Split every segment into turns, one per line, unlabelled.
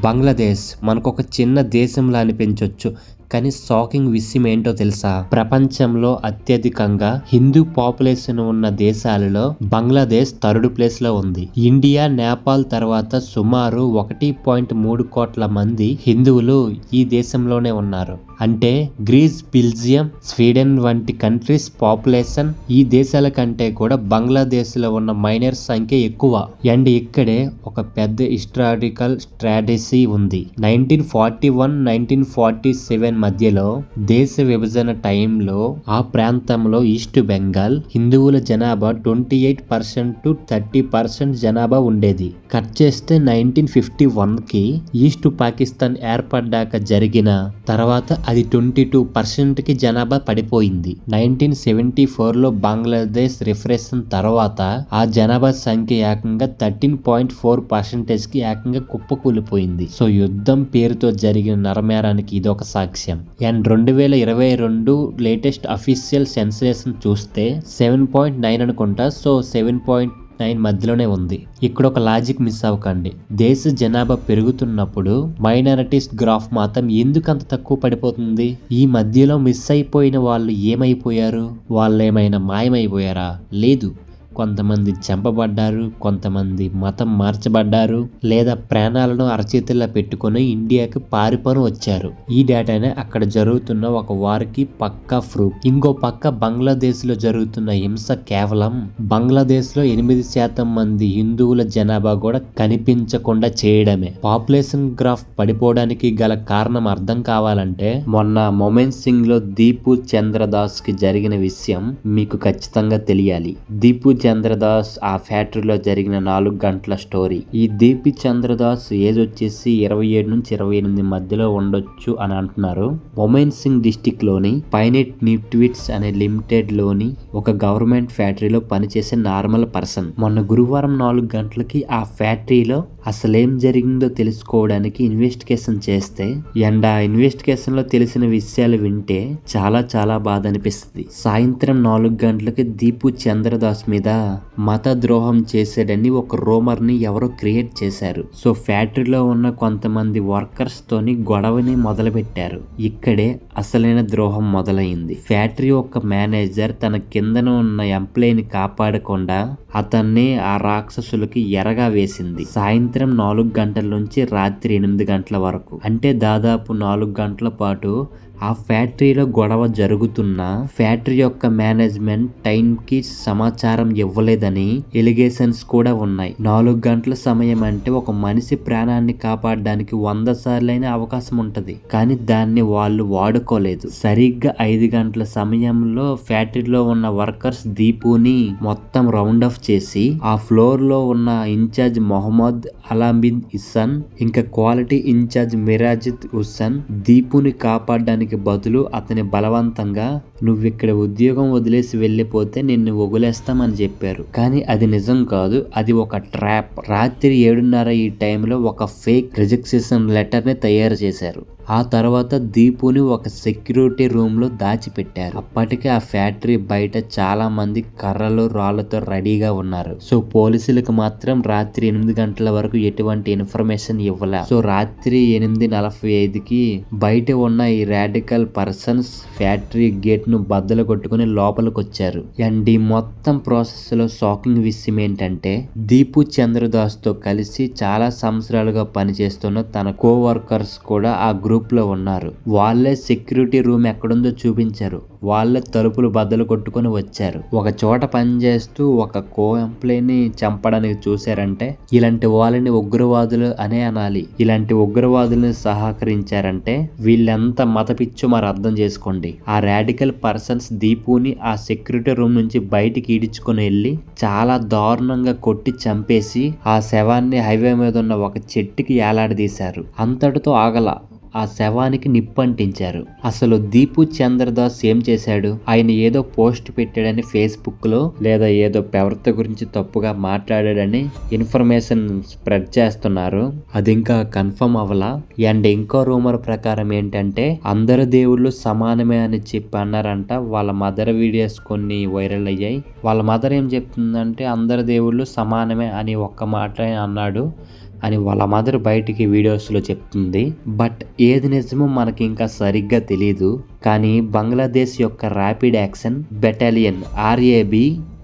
బంగ్లాదేశ్ మనకొక చిన్న దేశంలా అనిపించవచ్చు, కానీ షాకింగ్ విషయం ఏంటో తెలుసా? ప్రపంచంలో అత్యధికంగా హిందూ పాపులేషన్ ఉన్న దేశాలలో బంగ్లాదేశ్ థర్డ్ ప్లేస్ లో ఉంది. ఇండియా, నేపాల్ తర్వాత సుమారు 1.3 కోట్ల మంది హిందువులు ఈ దేశంలోనే ఉన్నారు. అంటే గ్రీస్, బెల్జియం, స్వీడన్ వంటి కంట్రీస్ పాపులేషన్ ఈ దేశాల కంటే కూడా బంగ్లాదేశ్ లో ఉన్న మైనర్స్ సంఖ్య ఎక్కువ. అండ్ ఇక్కడే ఒక పెద్ద హిస్టారికల్ స్ట్రాటజీ ఉంది. 1941-1947 మధ్యలో దేశ విభజన టైంలో ఆ ప్రాంతంలో ఈస్ట్ బెంగాల్ హిందువుల జనాభా 28% to 30% జనాభా ఉండేది. కట్ చేస్తే 1951కి ఈస్ట్ పాకిస్తాన్ ఏర్పడ్డాక జరిగిన తర్వాత అది 22% కి జనాభా పడిపోయింది. 1974లో బంగ్లాదేశ్ రిఫరెషన్ తర్వాత ఆ జనాభా సంఖ్య ఏకంగా 13.4% కి ఏకంగా కుప్పకూలిపోయింది. సో యుద్ధం పేరుతో జరిగిన నరమేరానికి ఇదొక సాక్ష్యం. అండ్ 2022 లేటెస్ట్ అఫీషియల్ సెన్సేషన్ చూస్తే 7.9 అనుకుంటా. సో 7.9 మధ్యలోనే ఉంది. ఇక్కడ ఒక లాజిక్ మిస్ అవ్వకండి. దేశ జనాభా పెరుగుతున్నప్పుడు మైనారిటీస్ గ్రాఫ్ మాత్రం ఎందుకు అంత తక్కువ పడిపోతుంది? ఈ మధ్యలో మిస్ అయిపోయిన వాళ్ళు ఏమైపోయారు? వాళ్ళు ఏమైనా మాయమైపోయారా? లేదు. కొంతమంది చంపబడ్డారు, కొంతమంది మతం మార్చబడ్డారు, లేదా ప్రాణాలను అరచేతుల్లో పెట్టుకుని ఇండియాకి పారిపోని వచ్చారు. ఈ డేటానే అక్కడ జరుగుతున్న ఒక వారికి పక్కా ప్రూఫ్. ఇంకో పక్క బంగ్లాదేశ్ లో జరుగుతున్న హింస కేవలం బంగ్లాదేశ్ లో 8% మంది హిందువుల జనాభా కూడా కనిపించకుండా చేయడమే. పాపులేషన్ గ్రాఫ్ పడిపోవడానికి గల కారణం అర్థం కావాలంటే మొన్న మొమెన్ సింగ్ లో దీపు చంద్రదాస్ కి జరిగిన విషయం మీకు ఖచ్చితంగా తెలియాలి. దీపు చంద్రదాస్ ఆ ఫ్యాక్టరీలో జరిగిన 4 గంటల స్టోరీ. ఈ దీపి చంద్రదాస్ ఏజ్ వచ్చేసి 27 నుంచి 28 మధ్యలో ఉండొచ్చు అని అంటున్నారు. మొమెన్ సింగ్ డిస్టిక్ లోని పైనెట్ నిట్విట్స్ అనే లిమిటెడ్ లోని ఒక గవర్నమెంట్ ఫ్యాక్టరీలో పనిచేసే నార్మల్ పర్సన్. మొన్న గురువారం 4 గంటలకి ఆ ఫ్యాక్టరీలో అసలేం జరిగిందో తెలుసుకోవడానికి ఇన్వెస్టిగేషన్ చేస్తే అండ్ ఆ ఇన్వెస్టిగేషన్ లో తెలిసిన విషయాలు వింటే చాలా చాలా బాధ అనిపిస్తుంది. సాయంత్రం 4 గంటలకి దీపు చంద్రదాస్ మీద మత ద్రోహం చేశాడని ఒక రూమర్ ని ఎవరో క్రియేట్ చేశారు. సో ఫ్యాక్టరీలో ఉన్న కొంతమంది వర్కర్స్ తోని గొడవని మొదలు పెట్టారు. ఇక్కడే అసలైన ద్రోహం మొదలైంది. ఫ్యాక్టరీ యొక్క మేనేజర్ తన కిందన ఉన్న ఎంప్లాయీని కాపాడకుండా అతన్ని ఆ రాక్షసులకి ఎరగా వేసింది. సాయంత్రం 4 గంటల నుంచి రాత్రి 8 గంటల వరకు, అంటే దాదాపు 4 గంటల పాటు ఆ ఫ్యాక్టరీలో గొడవ జరుగుతున్నా ఫ్యాక్టరీ యొక్క మేనేజ్మెంట్ టైంకి సమాచారం ఇవ్వలేదని ఎలిగేషన్స్ కూడా ఉన్నాయి. 4 గంటల సమయం అంటే ఒక మనిషి ప్రాణాన్ని కాపాడడానికి 100 సార్లైన అవకాశం ఉంటది, కానీ దాన్ని వాళ్ళు వాడుకోలేదు. సరిగ్గా 5 గంటల సమయంలో ఫ్యాక్టరీలో ఉన్న వర్కర్స్ దీపుని మొత్తం రౌండ్ ఆఫ్ చేసి ఆ ఫ్లోర్ లో ఉన్న ఇన్ఛార్జ్ మొహమ్మద్ అలాబిన్ ఇస్సాన్ ఇంకా క్వాలిటీ ఇన్ఛార్జ్ మిరాజిత్ హుస్సేన్ దీపుని కాపాడడానికి బదులు అతని బలవంతంగా నువ్విక్కడ ఉద్యోగం వదిలేసి వెళ్ళిపోతే నిన్ను వదిలేస్తామని చెప్పారు. కానీ అది నిజం కాదు, అది ఒక ట్రాప్. రాత్రి 7:30 ఈ టైంలో ఒక ఫేక్ రిజెక్షన్ లెటర్ ని తయారు చేశారు. ఆ తర్వాత దీపుని ఒక సెక్యూరిటీ రూమ్ లో దాచిపెట్టారు. అప్పటికే ఆ ఫ్యాక్టరీ బయట చాలా మంది కర్రలు రాళ్లతో రెడీగా ఉన్నారు. సో పోలీసులకు మాత్రం రాత్రి 8 గంటల వరకు ఎటువంటి ఇన్ఫర్మేషన్ ఇవ్వలే. సో రాత్రి 8:45కి బయట ఉన్న ఈ రాడికల్ పర్సన్స్ ఫ్యాక్టరీ గేట్ ను బద్దలు కొట్టుకుని లోపలికి వచ్చారు. అండ్ ఈ మొత్తం ప్రాసెస్ లో షాకింగ్ విషయం ఏంటంటే దీపు చంద్రదాస్ తో కలిసి చాలా సంవత్సరాలుగా పనిచేస్తున్న తన కో వర్కర్స్ కూడా ఆ గ్రూప్ లో ఉన్నారు. వాళ్ళే సెక్యూరిటీ రూమ్ ఎక్కడుందో చూపించారు. వాళ్ళే తలుపులు బద్దలు కొట్టుకుని వచ్చారు. ఒక చోట పనిచేస్తూ ఒక కో ఎంప్లాయీని చంపడానికి చూశారంటే ఇలాంటి వాళ్ళని ఉగ్రవాదులు అనే అనాలి. ఇలాంటి ఉగ్రవాదులను సహకరించారంటే వీళ్ళెంత మత పిచ్చో మరి అర్థం చేసుకోండి. ఆ రాడికల్ పర్సన్స్ దీపుని ఆ సెక్యూరిటీ రూమ్ నుంచి బయటికి ఈడ్చుకుని వెళ్ళి చాలా దారుణంగా కొట్టి చంపేసి ఆ శవాన్ని హైవే మీద ఉన్న ఒక చెట్టుకి ఏలాడదీశారు. అంతటితో ఆగల, ఆ శవానికి నిప్పంటించారు. అసలు దీపు చంద్రదాస్ ఏం చేశాడు? ఆయన ఏదో పోస్ట్ పెట్టాడని ఫేస్బుక్ లో, లేదా ఏదో ప్రవర్త గురించి తప్పుగా మాట్లాడాడని ఇన్ఫర్మేషన్ స్ప్రెడ్ చేస్తున్నారు. అది ఇంకా కన్ఫర్మ్ అవ్వలా. అండ్ ఇంకో రూమర్ ప్రకారం ఏంటంటే అందరు దేవుళ్ళు సమానమే అని చెప్పి అన్నారంట. వాళ్ళ మదర్ వీడియోస్ కొన్ని వైరల్ అయ్యాయి. వాళ్ళ మదర్ ఏం చెప్తుందంటే అందరు దేవుళ్ళు సమానమే అని ఒక్క మాట అన్నాడు. అని వాళ్ళ మదర్ బయటికి వీడియోస్లో చెప్తుంది. బట్ ఏది నిజమో మనకి ఇంకా సరిగ్గా తెలియదు. కానీ బంగ్లాదేశ్ యొక్క rapid action battalion RAB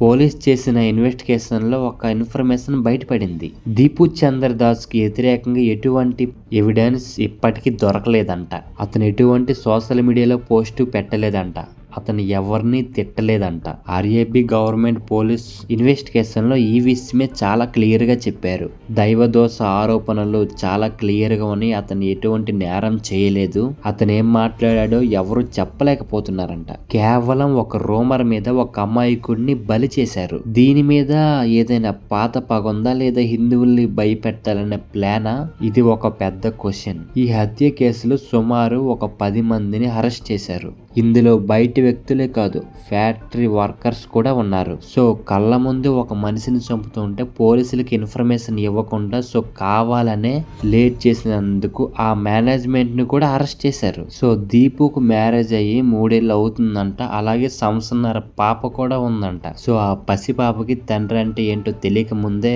police చేసిన ఇన్వెస్టిగేషన్లో ఒక ఇన్ఫర్మేషన్ బయటపడింది. దీపు చందర్ దాస్కి వ్యతిరేకంగా ఎటువంటి ఎవిడెన్స్ ఇప్పటికీ దొరకలేదంట. అతను ఎటువంటి సోషల్ మీడియాలో పోస్టు పెట్టలేదంట. అతను ఎవరిని తిట్టలేదంట. RAB గవర్నమెంట్ పోలీస్ ఇన్వెస్టిగేషన్ లో ఈ విషయమే చాలా క్లియర్ గా చెప్పారు. దైవదోష ఆరోపణలు చాలా క్లియర్ గా ఉన్నాయి. అతను ఎటువంటి నేరం చేయలేదు. అతను ఏం మాట్లాడాడో ఎవరు చెప్పలేకపోతున్నారంట. కేవలం ఒక రూమర్ మీద ఒక అమాయకుడిని బలి చేశారు. దీని మీద ఏదైనా పాత పగుందా లేదా హిందువుల్ని భయపెట్టాలనే ప్లానా? ఇది ఒక పెద్ద క్వశ్చన్. ఈ హత్య కేసులో సుమారు ఒక 10 మందిని అరెస్ట్ చేశారు. ఇందులో బయటి వ్యక్తులే కాదు, ఫ్యాక్టరీ వర్కర్స్ కూడా ఉన్నారు. సో కళ్ళ ముందు ఒక మనిషిని చంపుతుంటే పోలీసులకి ఇన్ఫర్మేషన్ ఇవ్వకుండా సో కావాలనే లేట్ చేసినందుకు ఆ మేనేజ్మెంట్ ని కూడా అరెస్ట్ చేశారు. సో దీపుకు మ్యారేజ్ అయ్యి 3 ఏళ్ళు అవుతుందంట. అలాగే సంవత్సరన్నర పాప కూడా ఉందంట. సో ఆ పసి పాపకి తండ్రి అంటే ఏంటో తెలియక ముందే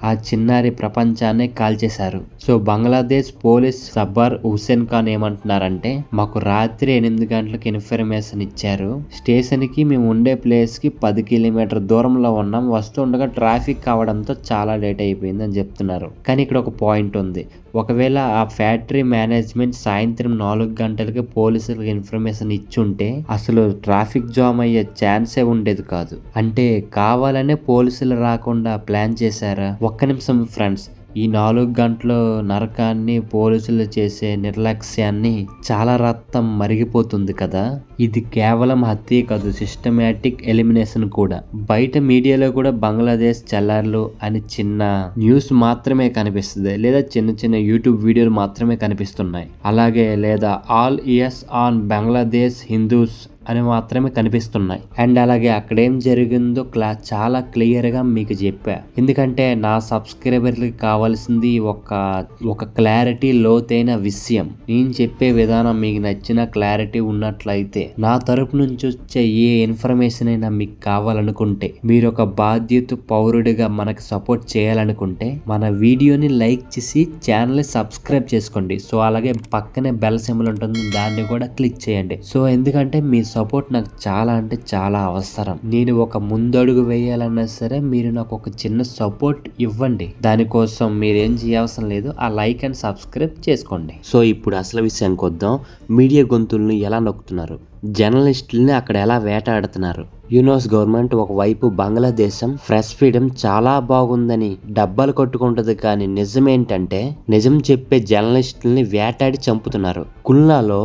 ఆ చిన్నారి ప్రపంచాన్ని కాల్చేశారు. సో బంగ్లాదేశ్ పోలీస్ సబ్బర్ హుసేన్ ఖాన్ ఏమంటున్నారంటే, మాకు రాత్రి 8 గంటలకు ఇన్ఫర్మేషన్ ఇచ్చారు. స్టేషన్ కి మేము ఉండే ప్లేస్ కి 10 కిలోమీటర్ దూరంలో ఉన్నాం. వస్తుండగా ట్రాఫిక్ కావడంతో చాలా లేట్ అయిపోయింది అని చెప్తున్నారు. కానీ ఇక్కడ ఒక పాయింట్ ఉంది. ఒకవేళ ఆ ఫ్యాక్టరీ మేనేజ్మెంట్ సాయంత్రం 4 గంటలకి పోలీసులకు ఇన్ఫర్మేషన్ ఇచ్చుంటే అసలు ట్రాఫిక్ జామ్ అయ్యే ఛాన్సే ఉండేది కాదు. అంటే కావాలనే పోలీసులు రాకుండా ప్లాన్ చేశారా? ఒక్క నిమిషం ఫ్రెండ్స్. ఈ 4 గంటల నరకాన్ని, పోలీసులు చేసే నిర్లక్ష్యాన్ని చాలా రక్తం మరిగిపోతుంది కదా. ఇది కేవలం హత్య కాదు, సిస్టమేటిక్ ఎలిమినేషన్ కూడా. బయట మీడియాలో కూడా బంగ్లాదేశ్ చల్లార్లు అని చిన్న న్యూస్ మాత్రమే కనిపిస్తుంది, లేదా చిన్న చిన్న యూట్యూబ్ వీడియోలు మాత్రమే కనిపిస్తున్నాయి. అలాగే లేదా all years on Bangladesh Hindus అని మాత్రమే కనిపిస్తున్నాయి. అండ్ అలాగే అక్కడేం జరిగిందో చాలా క్లియర్గా మీకు చెప్పా. ఎందుకంటే నా సబ్స్క్రైబర్లకి కావాల్సింది ఒక క్లారిటీ, లోతైన విషయం. నేను చెప్పే విధానం మీకు నచ్చిన క్లారిటీ ఉన్నట్లయితే నా తరపు నుంచి వచ్చే ఏ ఇన్ఫర్మేషన్ అయినా మీకు కావాలనుకుంటే, మీరు ఒక బాధ్యత పౌరుడిగా మనకు సపోర్ట్ చేయాలనుకుంటే మన వీడియోని లైక్ చేసి ఛానల్ని సబ్స్క్రైబ్ చేసుకోండి. సో అలాగే పక్కనే బెల్ సింబల్ ఉంటుంది, దాన్ని కూడా క్లిక్ చేయండి. సో ఎందుకంటే మీ సపోర్ట్ నాకు చాలా అంటే చాలా అవసరం. నేను ఒక ముందడుగు వేయాలన్నా సరే మీరు నాకు ఒక చిన్న సపోర్ట్ ఇవ్వండి. దానికోసం మీరేం చేయవసరం లేదు, ఆ లైక్ అండ్ సబ్స్క్రైబ్ చేసుకోండి. సో ఇప్పుడు అసలు విషయానికి వద్దాం. మీడియా గొంతుల్ని ఎలా నొక్కుతున్నారు, జర్నలిస్టుల్ని అక్కడ ఎలా వేటాడుతున్నారు. యూఎస్ గవర్నమెంట్ ఒకవైపు బంగ్లాదేశం ప్రెస్ ఫ్రీడమ్ చాలా బాగుందని డబ్బాలు కొట్టుకుంటది, కానీ నిజమేంటంటే నిజం చెప్పే జర్నలిస్టుల్ని వేటాడి చంపుతున్నారు. కుల్నాలో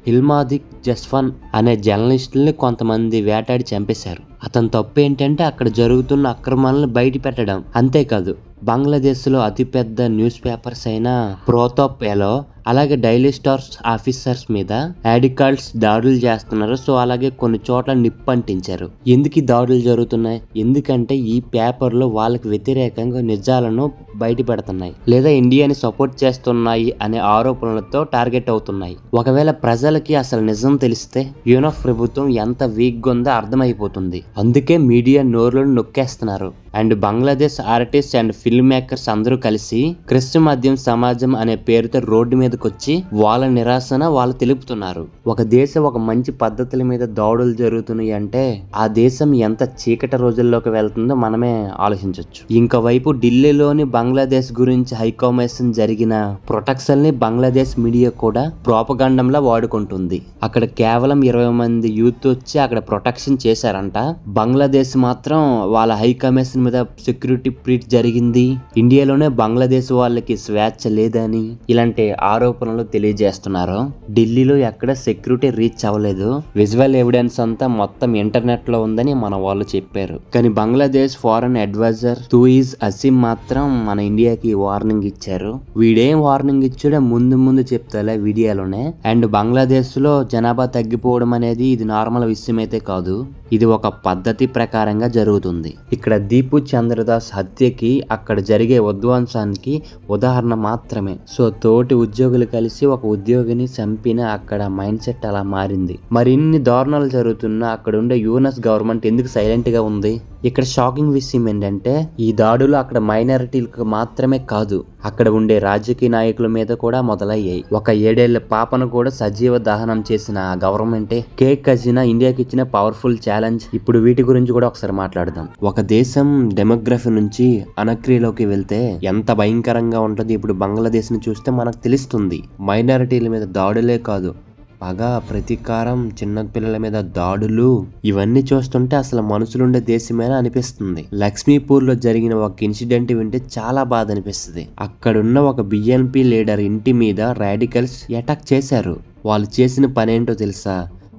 ఇల్మాదిక్ జస్వాన్ అనే జర్నలిస్టుల్ని కొంతమంది వేటాడి చంపేశారు. అతని తప్పు ఏంటంటే అక్కడ జరుగుతున్న అక్రమాలను బయట పెట్టడం. అంతేకాదు బంగ్లాదేశ్లో అతిపెద్ద న్యూస్ పేపర్స్ అయిన ప్రోతాప్ ఎలో అలాగే డైలీ స్టార్స్ ఆఫీసర్స్ మీద రాడికల్స్ దాడులు చేస్తున్నారు. సో అలాగే కొన్ని చోట్ల నిప్పు అంటించారు. ఎందుకు ఈ దాడులు జరుగుతున్నాయి? ఎందుకంటే ఈ పేపర్లో వాళ్ళకి వ్యతిరేకంగా నిజాలను బయట పెడుతున్నాయి, లేదా ఇండియాని సపోర్ట్ చేస్తున్నాయి అనే ఆరోపణలతో టార్గెట్ అవుతున్నాయి. ఒకవేళ ప్రజలకి అసలు నిజం తెలిస్తే యూఎస్ ప్రభుత్వం ఎంత వీక్గా ఉందో అర్థమైపోతుంది. అందుకే మీడియా నోరులను నొక్కేస్తున్నారు. And Bangladesh artist and film makers అందరూ కలిసి క్రిస్టియన్ మద్యం సమాజం అనే పేరుతో రోడ్డు మీదకి వచ్చి వాళ్ళ నిరాశన వాళ్ళు తెలుపుతున్నారు. ఒక దేశం ఒక మంచి పద్ధతుల మీద దాడులు జరుగుతున్నాయి అంటే ఆ దేశం ఎంత చీకటి రోజుల్లోకి వెళ్తుందో మనమే ఆలోచించవచ్చు. ఇంకోవైపు ఢిల్లీలోని బంగ్లాదేశ్ గురించి హైకమిషన్ జరిగిన ప్రొటెక్షన్ ని బంగ్లాదేశ్ మీడియా కూడా ప్రోపగండంలా వాడుకుంటుంది. అక్కడ కేవలం 20 మంది యూత్ వచ్చి అక్కడ ప్రొటెక్షన్ చేశారంట. బంగ్లాదేశ్ మాత్రం వాళ్ళ హైకమిషన్ మీద సెక్యూరిటీ బ్రీచ్ జరిగింది, ఇండియాలోనే బంగ్లాదేశ్ వాళ్ళకి స్వేచ్ఛ లేదని ఇలాంటి ఆరోపణలు తెలియజేస్తున్నారు. ఢిల్లీలో ఎక్కడ సెక్యూరిటీ రీచ్ అవ్వలేదు. విజువల్ ఎవిడెన్స్ అంతా మొత్తం ఇంటర్నెట్ లో ఉందని మన వాళ్ళు చెప్పారు. కానీ బంగ్లాదేశ్ ఫారెన్ అడ్వైజర్ తూయిజ్ అసీం మాత్రం మన ఇండియాకి వార్నింగ్ ఇచ్చారు. వీడేం వార్నింగ్ ఇచ్చాడో ముందు చెప్తాలే వీడియోలోనే. అండ్ బంగ్లాదేశ్ లో జనాభా తగ్గిపోవడం అనేది ఇది నార్మల్ విషయం అయితే కాదు, ఇది ఒక పద్ధతి ప్రకారంగా జరుగుతుంది. ఇక్కడ దీపు చంద్రదాస్ హత్యకి అక్కడ జరిగే ఉద్వాంసానికి ఉదాహరణ మాత్రమే. సో తోటి ఉద్యోగులు కలిసి ఒక ఉద్యోగిని చంపిన అక్కడ మైండ్ సెట్ అలా మారింది. మరి ఇన్ని దారుణాలు జరుగుతున్నా అక్కడ ఉండే యూఎస్ గవర్నమెంట్ ఎందుకు సైలెంట్ గా ఉంది? ఇక్కడ షాకింగ్ విషయం ఏంటంటే ఈ దాడులు అక్కడ మైనారిటీలకు మాత్రమే కాదు, అక్కడ ఉండే రాజకీయ నాయకుల మీద కూడా మొదలయ్యాయి. ఒక 7 ఏళ్ల పాపను కూడా సజీవ దహనం చేసిన గవర్నమెంటే షేక్ హసీనా ఇండియాకి ఇచ్చిన పవర్ఫుల్ ఛాలెంజ్. ఇప్పుడు వీటి గురించి కూడా ఒకసారి మాట్లాడదాం. ఒక దేశం డెమోగ్రఫీ నుంచి అనక్రియలోకి వెళ్తే ఎంత భయంకరంగా ఉంటుంది ఇప్పుడు బంగ్లాదేశ్ ని చూస్తే మనకు తెలుస్తుంది. మైనారిటీల మీద దాడులే కాదు, పగ, ప్రతీకారం, చిన్న పిల్లల మీద దాడులు, ఇవన్నీ చూస్తుంటే అసలు మనుషులుండే దేశమేనా అనిపిస్తుంది. లక్ష్మీపూర్ లో జరిగిన ఒక ఇన్సిడెంట్ వింటే చాలా బాధ అనిపిస్తుంది. అక్కడున్న ఒక బిఎన్పి లీడర్ ఇంటి మీద రాడికల్స్ అటాక్ చేశారు. వాళ్ళు చేసిన పనేంటో తెలుసా?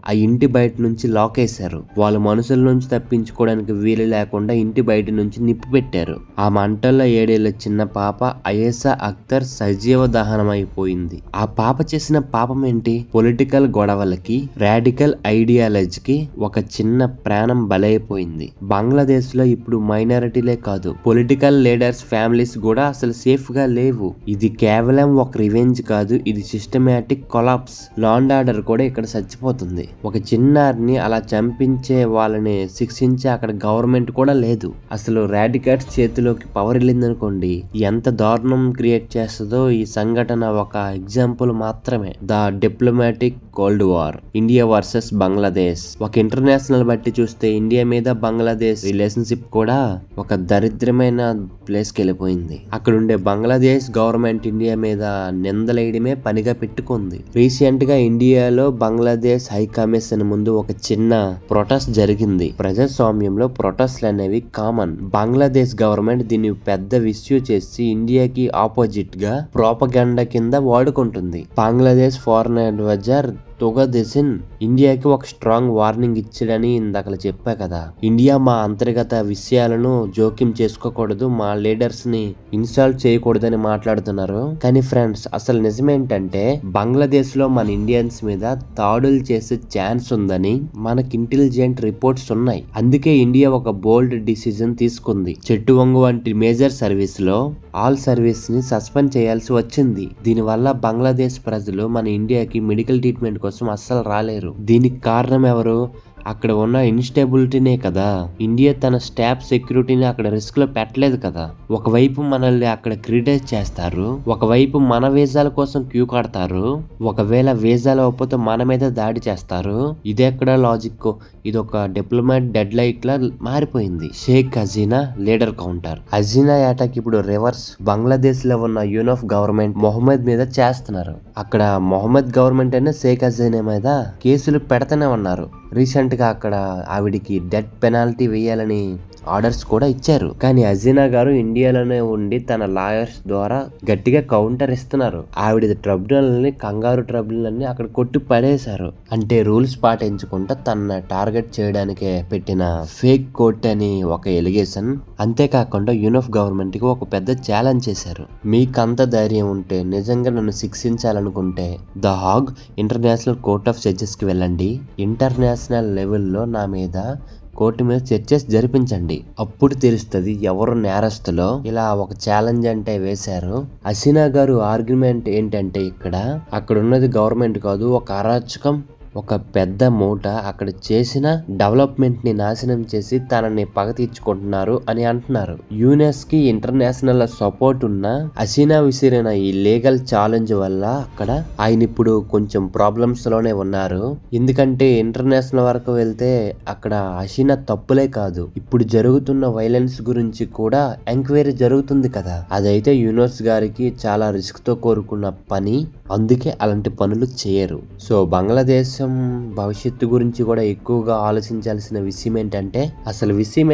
ఆ ఇంటి బయట నుంచి లాక్ వేశారు. వాళ్ళు మనుషుల నుంచి తప్పించుకోవడానికి వీలు లేకుండా ఇంటి బయట నుంచి నిప్పు పెట్టారు. ఆ మంటల్లో 7 ఏళ్ల చిన్న పాప అయేషా అఖ్తర్ సజీవ దహనం అయిపోయింది. ఆ పాప చేసిన పాపం ఏంటి? పొలిటికల్ గొడవలకి, రాడికల్ ఐడియాలజీకి ఒక చిన్న ప్రాణం బలైపోయింది. బంగ్లాదేశ్ లో ఇప్పుడు మైనారిటీలే కాదు, పొలిటికల్ లీడర్స్ ఫ్యామిలీస్ కూడా అసలు సేఫ్ గా లేవు. ఇది కేవలం ఒక రివెంజ్ కాదు, ఇది systematic collapse. Law and order కూడా ఇక్కడ చచ్చిపోతుంది. ఒక చిన్నారిని అలా చంపించే వాళ్ళని శిక్షించే అక్కడ గవర్నమెంట్ కూడా లేదు. అసలు రాడికల్స్ చేతిలోకి పవర్ వెళ్ళిందనుకోండి, ఎంత దారుణం క్రియేట్ చేస్తుందో ఈ సంఘటన ఒక ఎగ్జాంపుల్ మాత్రమే. The diplomatic cold war, India versus Bangladesh. ఒక ఇంటర్నేషనల్ బట్టి చూస్తే ఇండియా మీద బంగ్లాదేశ్ రిలేషన్షిప్ కూడా ఒక దరిద్రమైన ప్లేస్ కి వెళ్ళిపోయింది. అక్కడ ఉండే బంగ్లాదేశ్ గవర్నమెంట్ ఇండియా మీద నిందలేయడమే పనిగా పెట్టుకుంది. రీసెంట్ గా ఇండియాలో బంగ్లాదేశ్ హై కమిషన్ ముందు ఒక చిన్న ప్రొటెస్ట్ జరిగింది. ప్రజాస్వామ్యంలో ప్రొటెస్ట్లు అనేవి కామన్. బంగ్లాదేశ్ గవర్నమెంట్ దీన్ని పెద్ద ఇష్యూ చేసి ఇండియాకి ఆపోజిట్ గా ప్రోపగండా కింద వాడుకుంటుంది. బంగ్లాదేశ్ ఫారెన్ అడ్వైజర్ తుగదేశన్ ఇండియాకి ఒక స్ట్రాంగ్ వార్నింగ్ ఇచ్చాడని ఇందాక చెప్పా కదా. ఇండియా మా అంతర్గత విషయాలను జోక్యం చేసుకోకూడదు, మా లీడర్స్ ని ఇన్స్టాల్ చేయకూడదని మాట్లాడుతున్నారు. కానీ ఫ్రెండ్స్, అసలు నిజమేంటంటే బంగ్లాదేశ్ లో మన ఇండియన్స్ మీద దాడులు చేసే ఛాన్స్ ఉందని మనకి ఇంటెలిజెంట్ రిపోర్ట్స్ ఉన్నాయి. అందుకే ఇండియా ఒక బోల్డ్ డిసిజన్ తీసుకుంది. చెట్టు వంగు వంటి మేజర్ సర్వీస్ లో ఆల్ సర్వీస్ ని సస్పెండ్ చేయాల్సి వచ్చింది. దీనివల్ల బంగ్లాదేశ్ ప్రజలు మన ఇండియాకి మెడికల్ ట్రీట్మెంట్ కోసం అస్సలు రాలేరు. దీనికి కారణం ఎవరు? అక్కడ ఉన్న ఇన్స్టెబిలిటీనే కదా. ఇండియా తన స్టాఫ్ సెక్యూరిటీని అక్కడ రిస్క్ లో పెట్టలేదు కదా. ఒకవైపు మనల్ని అక్కడ క్రిటిసైజ్ చేస్తారు, ఒకవైపు మన వీసాల కోసం క్యూ కడతారు, ఒకవేళ వీసాలు అవ్వకపోతే మన మీద దాడి చేస్తారు. ఇదెక్కడ లాజిక్? ఇది ఒక డిప్లొమాట్ డెడ్ లైట్ లా మారిపోయింది. Sheikh Hasina leader counter. Hasina attack ఇప్పుడు రివర్స్. బంగ్లాదేశ్ లో ఉన్న యూనఫ్ గవర్నమెంట్ మొహమ్మద్ మీద చేస్తున్నారు. అక్కడ మొహమ్మద్ గవర్నమెంట్ అయినా షేక్ హసీనా మీద కేసులు పెడతానే ఉన్నారు. రీసెంట్ గా అక్కడ ఆవిడికి డెత్ పెనాల్టీ వేయాలని ఆర్డర్స్ కూడా ఇచ్చారు. కానీ హసీనా గారు ఇండియాలోనే ఉండి తన లాయర్స్ ద్వారా గట్టిగా కౌంటర్ ఇస్తున్నారు. ఆవిడ ట్రిబ్యునల్ ని, కంగారు ట్రిబ్యునల్ ని అక్కడ కొట్టి పడేశారు. అంటే రూల్స్ పాటించకుండా తన టార్గెట్ చేయడానికే పెట్టిన ఫేక్ కోర్ట్ అని ఒక ఎలిగేషన్. అంతేకాకుండా యూనఫ్ గవర్నమెంట్ కి ఒక పెద్ద ఛాలెంజ్ చేశారు. మీకంత ధైర్యం ఉంటే, నిజంగా నన్ను శిక్షించాలనుకుంటే the Hague international court of judges కి వెళ్ళండి. ఇంటర్నేషనల్ లెవెల్లో నా మీద కోర్టు మీద చర్చస్ జరిపించండి. అప్పుడు తెలుస్తుంది ఎవరు నేరస్తులో. ఇలా ఒక ఛాలెంజ్ అంటే వేశారు. హసీనా గారు ఆర్గ్యుమెంట్ ఏంటంటే అక్కడ ఉన్నది గవర్నమెంట్ కాదు, ఒక అరాచకం, ఒక పెద్ద మూట. అక్కడ చేసిన డెవలప్మెంట్ ని నాశనం చేసి తనని పగ తీర్చుకుంటున్నారు అని అంటున్నారు. యునెస్ కి ఇంటర్నేషనల్ సపోర్ట్ ఉన్న హసీనా విసిరిన ఈ లీగల్ ఛాలెంజ్ వల్ల అక్కడ ఆయన ఇప్పుడు కొంచెం ప్రాబ్లమ్స్ లోనే ఉన్నారు. ఎందుకంటే ఇంటర్నేషనల్ వరకు వెళ్తే అక్కడ హసీనా తప్పులే కాదు, ఇప్పుడు జరుగుతున్న వైలెన్స్ గురించి కూడా ఎంక్వైరీ జరుగుతుంది కదా. అదైతే యునెస్ గారికి చాలా రిస్క్ తో కోరుకున్న పని. అందుకే అలాంటి పనులు చేయరు. సో బంగ్లాదేశ్ భవిష్యత్తు గురించి కూడా ఎక్కువగా ఆలోచించాల్సిన విషయం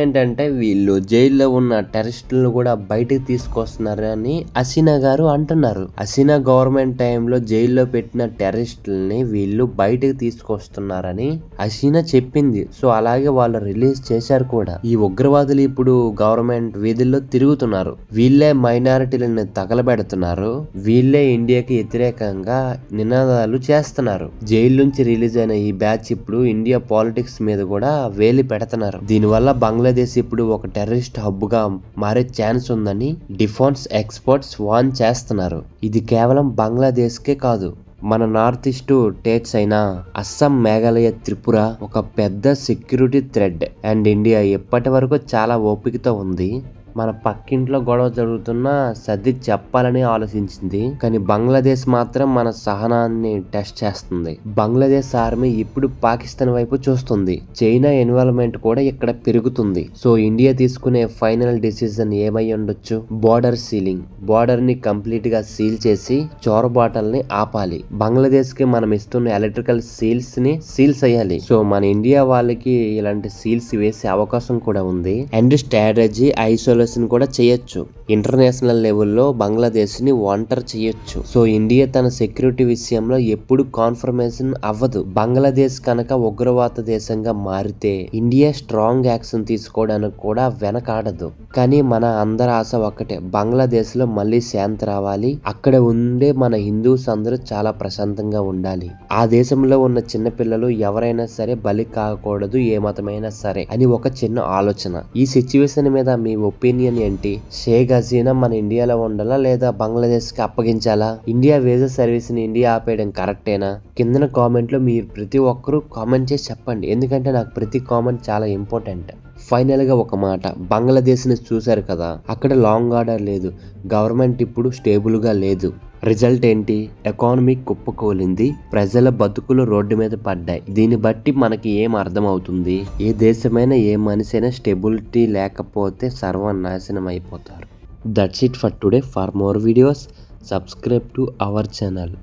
ఏంటంటే వీళ్ళు జైల్లో ఉన్న టెర్రరిస్టులను కూడా బయటకు తీసుకొస్తున్నారు అని హసీనా గారు అంటున్నారు. హసీనా గవర్నమెంట్ టైంలో జైల్లో పెట్టిన టెర్రరిస్టులని వీళ్ళు బయటకు తీసుకొస్తున్నారని హసీనా చెప్పింది. సో అలాగే వాళ్ళు రిలీజ్ చేశారు కూడా. ఈ ఉగ్రవాదులు ఇప్పుడు గవర్నమెంట్ వీధుల్లో తిరుగుతున్నారు. వీళ్ళే మైనారిటీలను తగలబెడుతున్నారు. వీళ్ళే ఇండియాకి వ్యతిరేకంగా నినాదాలు చేస్తున్నారు. జైలు నుంచి రిలీజ్ అయిన ఈ బ్యాచ్ ఇప్పుడు ఇండియా పాలిటిక్స్ మీద కూడా వేలి పెడుతున్నారు. దీనివల్ల బంగ్లాదేశ్ ఇప్పుడు ఒక టెర్రరిస్ట్ హబ్ గా మారే ఛాన్స్ ఉందని డిఫెన్స్ ఎక్స్పర్ట్స్ వార్న్ చేస్తున్నారు. ఇది కేవలం బంగ్లాదేశ్ కే కాదు, మన నార్త్ ఈస్ట్ స్టేట్స్ అయిన అస్సాం, మేఘాలయ, త్రిపుర ఒక పెద్ద సెక్యూరిటీ థ్రెడ్. అండ్ ఇండియా ఇప్పటి వరకు చాలా ఓపికతో ఉంది.
మన పక్కింట్లో గొడవ జరుగుతున్నా సర్ది చెప్పాలని ఆలోచించింది. కానీ బంగ్లాదేశ్ మాత్రం మన సహనాన్ని టెస్ట్ చేస్తుంది. బంగ్లాదేశ్ ఆర్మీ ఇప్పుడు పాకిస్తాన్ వైపు చూస్తుంది. చైనా ఇన్వాల్వ్మెంట్ కూడా ఇక్కడ పెరుగుతుంది. సో ఇండియా తీసుకునే ఫైనల్ డిసిజన్ ఏమై ఉండొచ్చు? Border ceiling. బోర్డర్ ని కంప్లీట్ గా సీల్ చేసి చొరబాటల్ని ఆపాలి. బంగ్లాదేశ్ కి మనం ఇస్తున్న ఎలక్ట్రికల్ సీల్స్ అయ్యాలి. సో మన ఇండియా వాళ్ళకి ఇలాంటి సీల్స్ వేసే అవకాశం కూడా ఉంది. అండ్ స్ట్రాటజీ ఐసోలేషన్ కూడా చేయొచ్చు. ఇంటర్నేషనల్ లెవెల్లో బంగ్లాదేశ్ ని వాంటర్ చేయొచ్చు. సో ఇండియా తన సెక్యూరిటీ విషయంలో ఎప్పుడు కాన్ఫర్మేషన్ అవ్వదు. బంగ్లాదేశ్ కనుక ఉగ్రవాద దేశంగా మారితే ఇండియా స్ట్రాంగ్ యాక్షన్ తీసుకోవడానికి కూడా వెనకాడదు. కానీ మన అందరి ఆశ ఒక్కటే, బంగ్లాదేశ్ లో మళ్ళీ శాంతి రావాలి. అక్కడ ఉండే మన హిందూస్ అందరూ చాలా ప్రశాంతంగా ఉండాలి. ఆ దేశంలో ఉన్న చిన్న పిల్లలు ఎవరైనా సరే బలి కాకూడదు, ఏ మతమైనా సరే అని ఒక చిన్న ఆలోచన. ఈ సిచ్యువేషన్ మీద మీ ఒపీనియన్ ఏంటి? షేక్ హసీనా మన ఇండియాలో ఉండాలా లేదా బంగ్లాదేశ్ కి అప్పగించాలా? ఇండియా వీసా సర్వీస్ ని ఇండియా ఆపేయడం కరెక్టేనా? కిందన కామెంట్ లో మీరు ప్రతి ఒక్కరూ కామెంట్ చేసి చెప్పండి. ఎందుకంటే నాకు ప్రతి కామెంట్ చాలా ఇంపార్టెంట్. ఫైనల్ గా ఒక మాట, బంగ్లాదేశ్ ని చూశారు కదా, అక్కడ లాంగ్ ఆర్డర్ లేదు. గవర్నమెంట్ ఇప్పుడు స్టేబుల్ గా లేదు. రిజల్ట్ ఏంటి? ఎకానమీ కుప్పకూలింది. ప్రజల బతుకులు రోడ్డు మీద పడ్డాయి. దీన్ని బట్టి మనకి ఏం అర్థం అవుతుంది? ఏ దేశమైనా ఏ మనిషి అయినా స్టెబిలిటీ లేకపోతే సర్వనాశనం అయిపోతారు. That's it for today. For more videos subscribe to our channel.